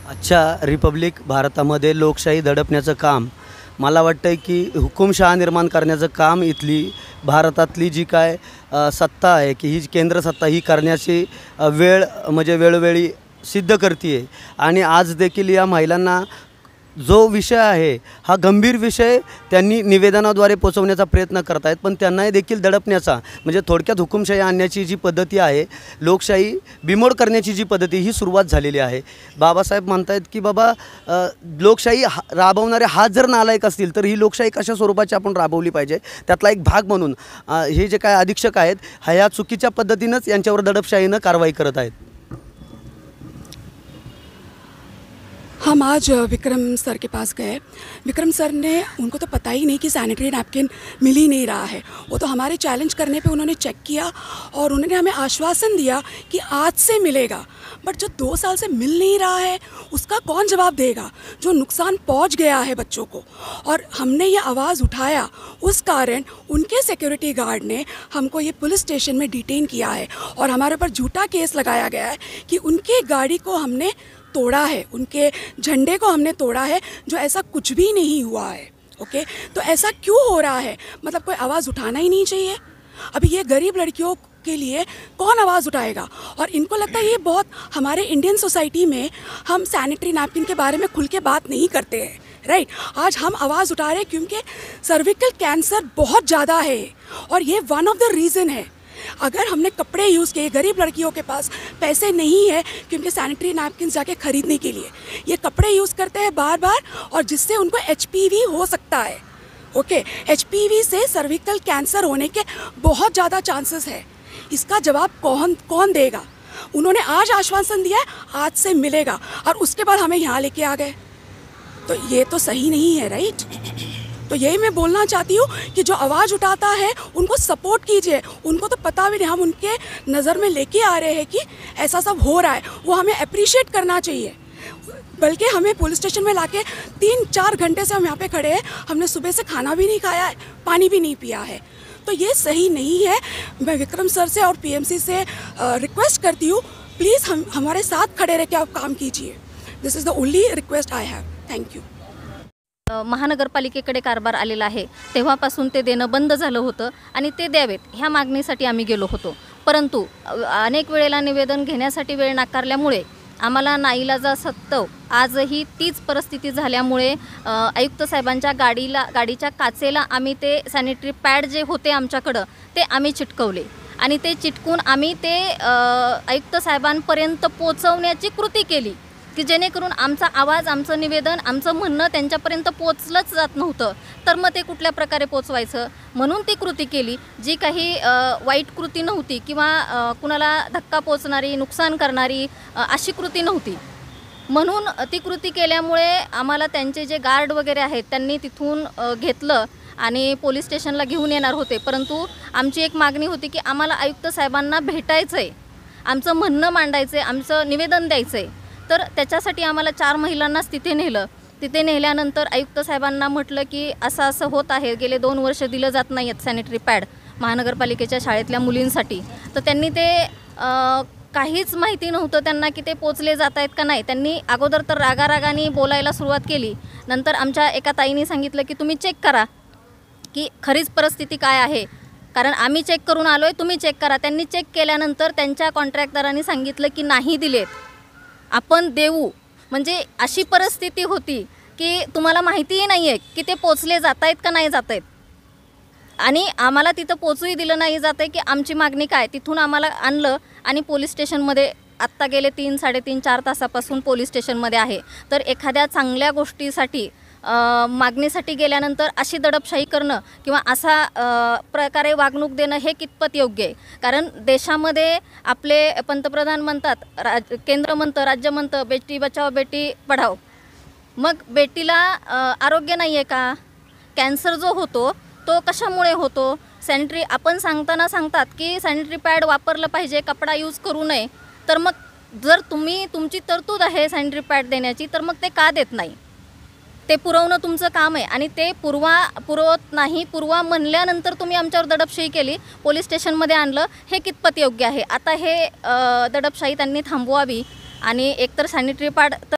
आजच्या रिपब्लिक भारतामध्ये लोकशाही दडपण्याचं काम मला वाटतं आहे की हुकुमशहा निर्माण करण्याचं काम इथली भारतातली जी काय सत्ता आहे की ही केंद्र सत्ता ही करण्याची वेळ म्हणजे वेळोवेळी सिद्ध करते आहे। आणि आज देखील या महिलांना जो विषय आहे हा गंभीर विषय त्यांनी निवेदनाद्वारे पोचवण्याचा प्रयत्न करत आहेत, पण त्यांनाही देखील दडपण्याचा म्हणजे थोडक्यात हुकुमशाही आणण्याची जी पद्धती आहे, लोकशाही बिमोड करण्याची जी पद्धती ही सुरुवात झालेली आहे। बाबासाहेब म्हणतात की बाबा लोकशाही राबवणारे हात जर नालायक असतील तर ही लोकशाही कशा स्वरूपाची आपण राबवली पाहिजे, त्यातला एक भाग म्हणून हे जे काय अधीक्षक आहेत ह्या चुकीच्या पद्धतीनंच यांच्यावर दडपशाहीनं कारवाई करत आहेत। हम आज विक्रम सर के पास गए। विक्रम सर ने, उनको तो पता ही नहीं कि सैनिटरी नैपकिन मिल ही नहीं रहा है। वो तो हमारे चैलेंज करने पे उन्होंने चेक किया और उन्होंने हमें आश्वासन दिया कि आज से मिलेगा, बट जो 2 साल से मिल नहीं रहा है उसका कौन जवाब देगा? जो नुकसान पहुंच गया है बच्चों को, और हमने ये आवाज़ उठाया, उस कारण उनके सिक्योरिटी गार्ड ने हमको ये पुलिस स्टेशन में डिटेन किया है और हमारे ऊपर झूठा केस लगाया गया है कि उनकी गाड़ी को हमने तोड़ा है, उनके झंडे को हमने तोड़ा है, जो ऐसा कुछ भी नहीं हुआ है। ओके, तो ऐसा क्यों हो रहा है? मतलब कोई आवाज़ उठाना ही नहीं चाहिए? अभी ये गरीब लड़कियों के लिए कौन आवाज़ उठाएगा? और इनको लगता है ये बहुत, हमारे इंडियन सोसाइटी में हम सैनिटरी नैपकिन के बारे में खुल के बात नहीं करते हैं, राइट? आज हम आवाज़ उठा रहे हैं क्योंकि सर्विकल कैंसर बहुत ज़्यादा है और ये वन ऑफ द रीज़न है। अगर हमने कपड़े यूज़ किए, गरीब लड़कियों के पास पैसे नहीं है क्योंकि सैनिटरी नैपकिन जाके ख़रीदने के लिए, ये कपड़े यूज़ करते हैं बार बार और जिससे उनको एचपीवी हो सकता है। ओके, एचपीवी से सर्विकल कैंसर होने के बहुत ज़्यादा चांसेस है। इसका जवाब कौन देगा? उन्होंने आज आश्वासन दिया है आज से मिलेगा और उसके बाद हमें यहाँ लेके आ गए, तो ये तो सही नहीं है, राइट? तो यही मैं बोलना चाहती हूँ कि जो आवाज़ उठाता है उनको सपोर्ट कीजिए। उनको तो पता भी नहीं, हम उनके नज़र में लेके आ रहे हैं कि ऐसा सब हो रहा है, वो हमें अप्रिशिएट करना चाहिए। बल्कि हमें पुलिस स्टेशन में लाके 3-4 घंटे से हम यहाँ पे खड़े हैं, हमने सुबह से खाना भी नहीं खाया है, पानी भी नहीं पिया है, तो ये सही नहीं है। मैं विक्रम सर से और पीएमसी से रिक्वेस्ट करती हूँ, प्लीज़ हमारे साथ खड़े रह के आप काम कीजिए। This is the only request I have. Thank you. महानगरपालिकेकडे कारभार आलेला आहे, तेव्हापासून ते देणं बंद झालं होतं आणि ते द्यावेत ह्या मागणीसाठी आम्ही गेलो होतो। परंतु अनेक वेळेला निवेदन घेण्यासाठी वेळ नाकारल्यामुळे आम्हाला नाईलाजासत्त्व आजही तीच परिस्थिती झाल्यामुळे आयुक्त साहेबांच्या गाडीच्या काचेला आम्ही ते सॅनिटरी पॅड जे होते आमच्याकडं ते आम्ही चिटकवले आणि ते चिटकून आम्ही ते आयुक्त साहेबांपर्यंत पोहोचवण्याची कृती केली की जेणेकरून आमचा आवाज, आमचं निवेदन, आमचं म्हणणं त्यांच्यापर्यंत पोचलंच जात नव्हतं, तर मग ते कुठल्या प्रकारे पोचवायचं म्हणून ती कृती केली, जी काही वाईट कृती नव्हती किंवा कुणाला धक्का पोचणारी, नुकसान करणारी अशी कृती नव्हती। म्हणून ती कृती केल्यामुळे आम्हाला त्यांचे जे गार्ड वगैरे आहेत त्यांनी तिथून घेतलं आणि पोलीस स्टेशनला घेऊन येणार होते, परंतु आमची एक मागणी होती की आम्हाला आयुक्त साहेबांना भेटायचं आहे, आमचं म्हणणं मांडायचं आहे, आमचं निवेदन द्यायचं आहे। तर त्याच्यासाठी आम्हाला 4 महिलांनाच तिथे नेलं। तिथे नेल्यानंतर आयुक्त साहेबांना म्हटलं की असं असं होत आहे, गेले 2 वर्ष दिलं जात नाही आहेत सॅनिटरी पॅड महानगरपालिकेच्या शाळेतल्या मुलींसाठी। तर त्यांनी ते काहीच माहिती नव्हतं त्यांना की ते पोचले जात आहेत का नाही। त्यांनी अगोदर तर रागारागाने बोलायला सुरुवात केली, नंतर आमच्या एका ताईंनी सांगितलं की तुम्ही चेक करा की खरीच परिस्थिती काय आहे, कारण आम्ही चेक करून आलो आहे, तुम्ही चेक करा। त्यांनी चेक केल्यानंतर त्यांच्या कॉन्ट्रॅक्टदारांनी सांगितलं की नाही दिलेत, आपण देऊ। म्हणजे अशी परिस्थिती होती की तुम्हाला माहितीही नाही आहे की ते पोचले जात आहेत का नाही जात आहेत आणि आम्हाला तिथं पोचूही दिलं नाही जात आहे की आमची मागणी काय। तिथून आम्हाला आणलं आणि पोलीस स्टेशनमध्ये आत्ता गेले 3-3.5-4 तासापासून पोलीस स्टेशनमध्ये आहे। तर एखाद्या चांगल्या गोष्टीसाठी मागणीसाठी गेल्यानंतर अशी दडपशाही करणं किंवा असा प्रकारे वागणूक देणं हे कितपत योग्य आहे? कारण देशामध्ये आपले पंतप्रधान म्हणतात, केंद्र म्हणतं, राज्य म्हणतं बेटी बचाओ बेटी पढाओ, मग बेटीला आरोग्य नाही आहे का? कॅन्सर जो होतो तो कशामुळे होतो? सॅनिटरी आपण सांगतात की सॅनिटरी पॅड वापरलं पाहिजे, कपडा यूज करू नये, तर मग जर तुमची तरतूद आहे सॅनिटरी पॅड देण्याची तर मग ते का देत नाही? ते पुरवणं तुमचं काम आहे आणि ते पुरवत नाही, पुरवा म्हणल्यानंतर तुम्ही आमच्यावर दडपशाही केली, पोलीस स्टेशनमध्ये आणलं, हे कितपत योग्य आहे? आता हे दडपशाही त्यांनी थांबवावी आणि एकतर सॅनिटरी पॅड